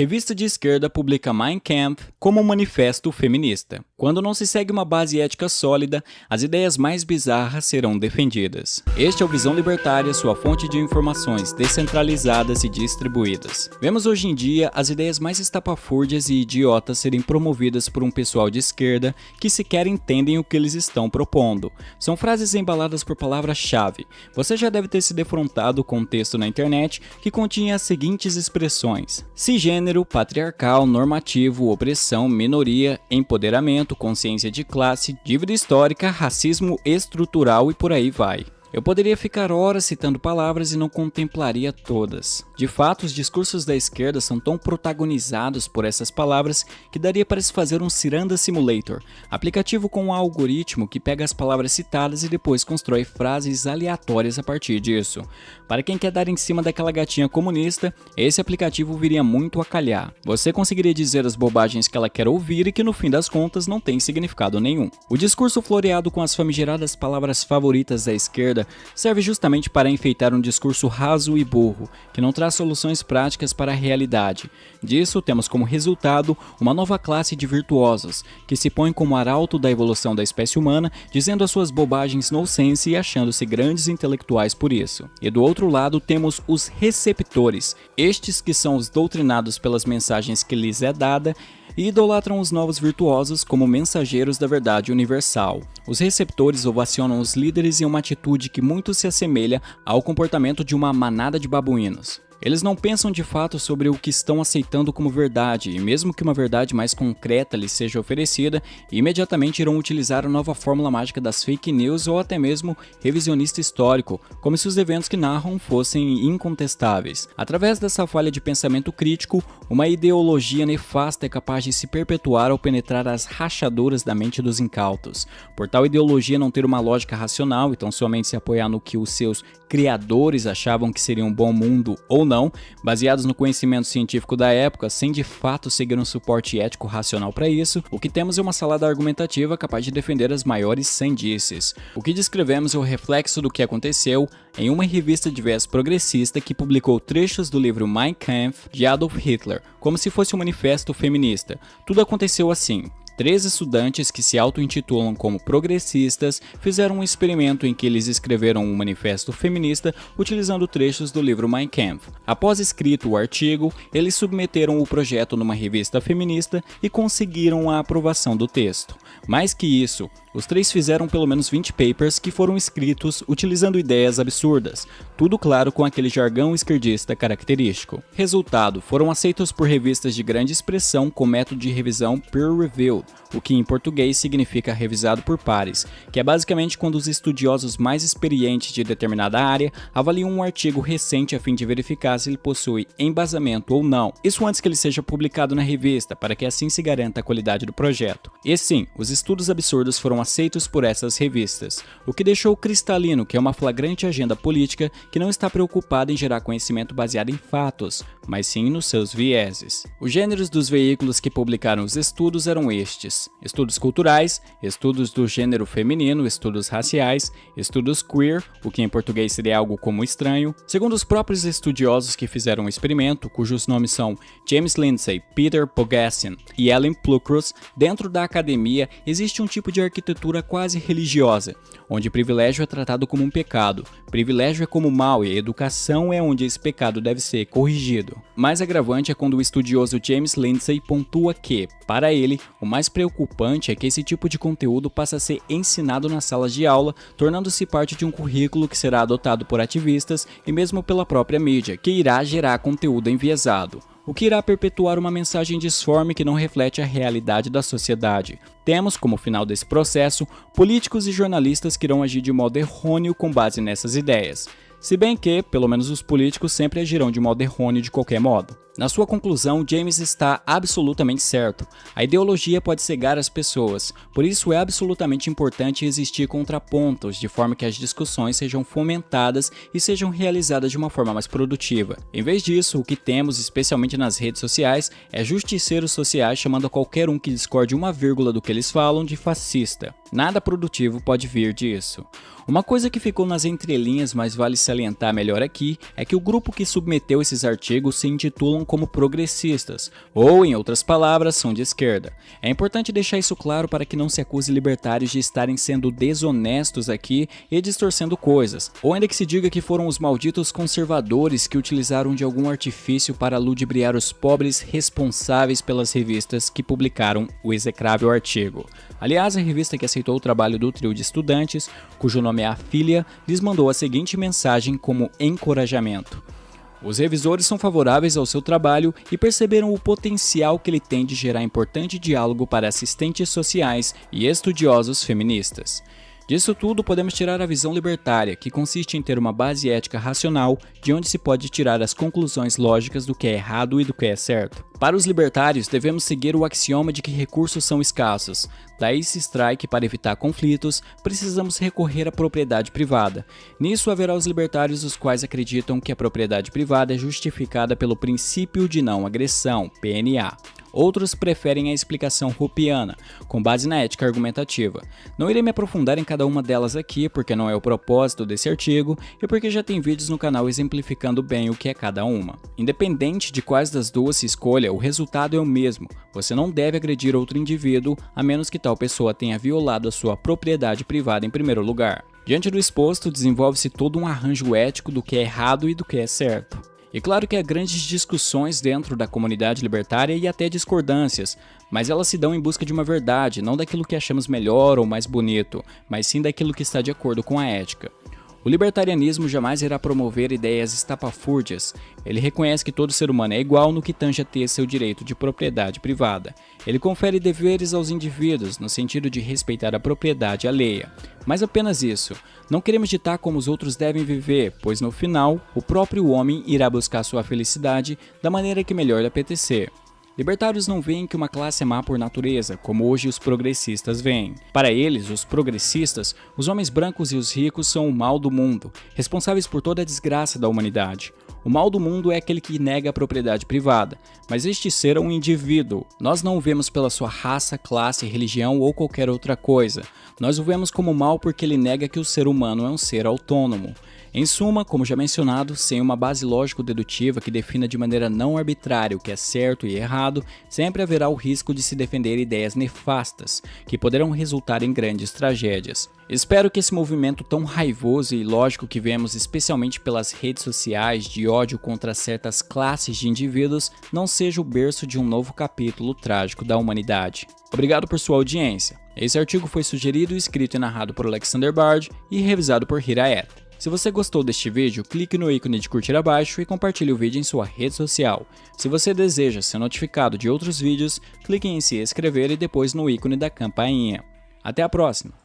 Revista de esquerda publica Mein Kampf como um manifesto feminista. Quando não se segue uma base ética sólida, as ideias mais bizarras serão defendidas. Este é o Visão Libertária, sua fonte de informações descentralizadas e distribuídas. Vemos hoje em dia as ideias mais estapafúrdias e idiotas serem promovidas por um pessoal de esquerda que sequer entendem o que eles estão propondo. São frases embaladas por palavras-chave. Você já deve ter se defrontado com um texto na internet que continha as seguintes expressões: cisgênero, patriarcal, normativo, opressão, minoria, empoderamento, consciência de classe, dívida histórica, racismo estrutural e por aí vai. Eu poderia ficar horas citando palavras e não contemplaria todas. De fato, os discursos da esquerda são tão protagonizados por essas palavras que daria para se fazer um Ciranda Simulator, aplicativo com um algoritmo que pega as palavras citadas e depois constrói frases aleatórias a partir disso. Para quem quer dar em cima daquela gatinha comunista, esse aplicativo viria muito a calhar. Você conseguiria dizer as bobagens que ela quer ouvir e que no fim das contas não tem significado nenhum. O discurso floreado com as famigeradas palavras favoritas da esquerda serve justamente para enfeitar um discurso raso e burro, que não traz soluções práticas para a realidade. Disso, temos como resultado uma nova classe de virtuosos, que se põem como arauto da evolução da espécie humana, dizendo as suas bobagens nonsense e achando-se grandes intelectuais por isso. E do outro lado temos os receptores, estes que são os doutrinados pelas mensagens que lhes é dada, e idolatram os novos virtuosos como mensageiros da verdade universal. Os receptores ovacionam os líderes em uma atitude que muito se assemelha ao comportamento de uma manada de babuínos. Eles não pensam de fato sobre o que estão aceitando como verdade, e mesmo que uma verdade mais concreta lhes seja oferecida, imediatamente irão utilizar a nova fórmula mágica das fake news ou até mesmo revisionista histórico, como se os eventos que narram fossem incontestáveis. Através dessa falha de pensamento crítico, uma ideologia nefasta é capaz de se perpetuar ao penetrar as rachaduras da mente dos incautos. Por tal ideologia não ter uma lógica racional e tão somente se apoiar no que os seus criadores achavam que seria um bom mundo ou não, baseados no conhecimento científico da época, sem de fato seguir um suporte ético racional para isso, o que temos é uma salada argumentativa capaz de defender as maiores sandices. O que descrevemos é o reflexo do que aconteceu em uma revista de viés progressista que publicou trechos do livro Mein Kampf de Adolf Hitler, como se fosse um manifesto feminista. Tudo aconteceu assim. 3 estudantes que se auto-intitulam como progressistas fizeram um experimento em que eles escreveram um manifesto feminista utilizando trechos do livro Mein Kampf. Após escrito o artigo, eles submeteram o projeto numa revista feminista e conseguiram a aprovação do texto. Mais que isso, os 3 fizeram pelo menos 20 papers que foram escritos utilizando ideias absurdas, tudo claro com aquele jargão esquerdista característico. Resultado, foram aceitos por revistas de grande expressão com método de revisão peer-reviewed, o que em português significa revisado por pares, que é basicamente quando os estudiosos mais experientes de determinada área avaliam um artigo recente a fim de verificar se ele possui embasamento ou não, isso antes que ele seja publicado na revista, para que assim se garanta a qualidade do projeto. E sim, os estudos absurdos foram aceitos por essas revistas, o que deixou cristalino que é uma flagrante agenda política que não está preocupada em gerar conhecimento baseado em fatos, mas sim nos seus vieses. Os gêneros dos veículos que publicaram os estudos eram estes: estudos culturais, estudos do gênero feminino, estudos raciais, estudos queer, o que em português seria algo como estranho. Segundo os próprios estudiosos que fizeram o experimento, cujos nomes são James Lindsay, Peter Pogassin e Ellen Pluckrose, dentro da academia existe um tipo de arquitetura quase religiosa, onde privilégio é tratado como um pecado, privilégio é como mal e a educação é onde esse pecado deve ser corrigido. Mais agravante é quando o estudioso James Lindsay pontua que, para ele, o mais preocupante é que esse tipo de conteúdo passa a ser ensinado nas salas de aula, tornando-se parte de um currículo que será adotado por ativistas e mesmo pela própria mídia, que irá gerar conteúdo enviesado, o que irá perpetuar uma mensagem disforme que não reflete a realidade da sociedade. Temos, como final desse processo, políticos e jornalistas que irão agir de modo errôneo com base nessas ideias. Se bem que, pelo menos os políticos sempre agirão de modo errôneo de qualquer modo. Na sua conclusão, James está absolutamente certo. A ideologia pode cegar as pessoas, por isso é absolutamente importante existir contrapontos, de forma que as discussões sejam fomentadas e sejam realizadas de uma forma mais produtiva. Em vez disso, o que temos, especialmente nas redes sociais, é justiceiros sociais chamando a qualquer um que discorde uma vírgula do que eles falam de fascista. Nada produtivo pode vir disso. Uma coisa que ficou nas entrelinhas, mas vale salientar melhor aqui, é que o grupo que submeteu esses artigos se intitulam como progressistas, ou, em outras palavras, são de esquerda. É importante deixar isso claro para que não se acuse libertários de estarem sendo desonestos aqui e distorcendo coisas, ou ainda que se diga que foram os malditos conservadores que utilizaram de algum artifício para ludibriar os pobres responsáveis pelas revistas que publicaram o execrável artigo. Aliás, a revista que aceitou o trabalho do trio de estudantes, cujo nome é A Filha, lhes mandou a seguinte mensagem como encorajamento: os revisores são favoráveis ao seu trabalho e perceberam o potencial que ele tem de gerar importante diálogo para assistentes sociais e estudiosos feministas. Disso tudo, podemos tirar a visão libertária, que consiste em ter uma base ética racional de onde se pode tirar as conclusões lógicas do que é errado e do que é certo. Para os libertários, devemos seguir o axioma de que recursos são escassos. Daí se extrai que, para evitar conflitos, precisamos recorrer à propriedade privada. Nisso haverá os libertários os quais acreditam que a propriedade privada é justificada pelo princípio de não agressão, PNA. Outros preferem a explicação hoppiana, com base na ética argumentativa. Não irei me aprofundar em cada uma delas aqui, porque não é o propósito desse artigo e porque já tem vídeos no canal exemplificando bem o que é cada uma. Independente de quais das duas se escolha, o resultado é o mesmo. Você não deve agredir outro indivíduo, a menos que tal pessoa tenha violado a sua propriedade privada em primeiro lugar. Diante do exposto, desenvolve-se todo um arranjo ético do que é errado e do que é certo. E claro que há grandes discussões dentro da comunidade libertária e até discordâncias, mas elas se dão em busca de uma verdade, não daquilo que achamos melhor ou mais bonito, mas sim daquilo que está de acordo com a ética. O libertarianismo jamais irá promover ideias estapafúrdias. Ele reconhece que todo ser humano é igual no que tange a ter seu direito de propriedade privada. Ele confere deveres aos indivíduos, no sentido de respeitar a propriedade alheia. Mas apenas isso. Não queremos ditar como os outros devem viver, pois no final, o próprio homem irá buscar sua felicidade da maneira que melhor lhe apetecer. Libertários não veem que uma classe é má por natureza, como hoje os progressistas veem. Para eles, os progressistas, os homens brancos e os ricos são o mal do mundo, responsáveis por toda a desgraça da humanidade. O mal do mundo é aquele que nega a propriedade privada, mas este ser é um indivíduo. Nós não o vemos pela sua raça, classe, religião ou qualquer outra coisa. Nós o vemos como mal porque ele nega que o ser humano é um ser autônomo. Em suma, como já mencionado, sem uma base lógico-dedutiva que defina de maneira não arbitrária o que é certo e errado, sempre haverá o risco de se defender ideias nefastas, que poderão resultar em grandes tragédias. Espero que esse movimento tão raivoso e ilógico que vemos especialmente pelas redes sociais de ódio contra certas classes de indivíduos não seja o berço de um novo capítulo trágico da humanidade. Obrigado por sua audiência. Esse artigo foi sugerido, escrito e narrado por Alexander Bard e revisado por Hiraet. Se você gostou deste vídeo, clique no ícone de curtir abaixo e compartilhe o vídeo em sua rede social. Se você deseja ser notificado de outros vídeos, clique em se inscrever e depois no ícone da campainha. Até a próxima!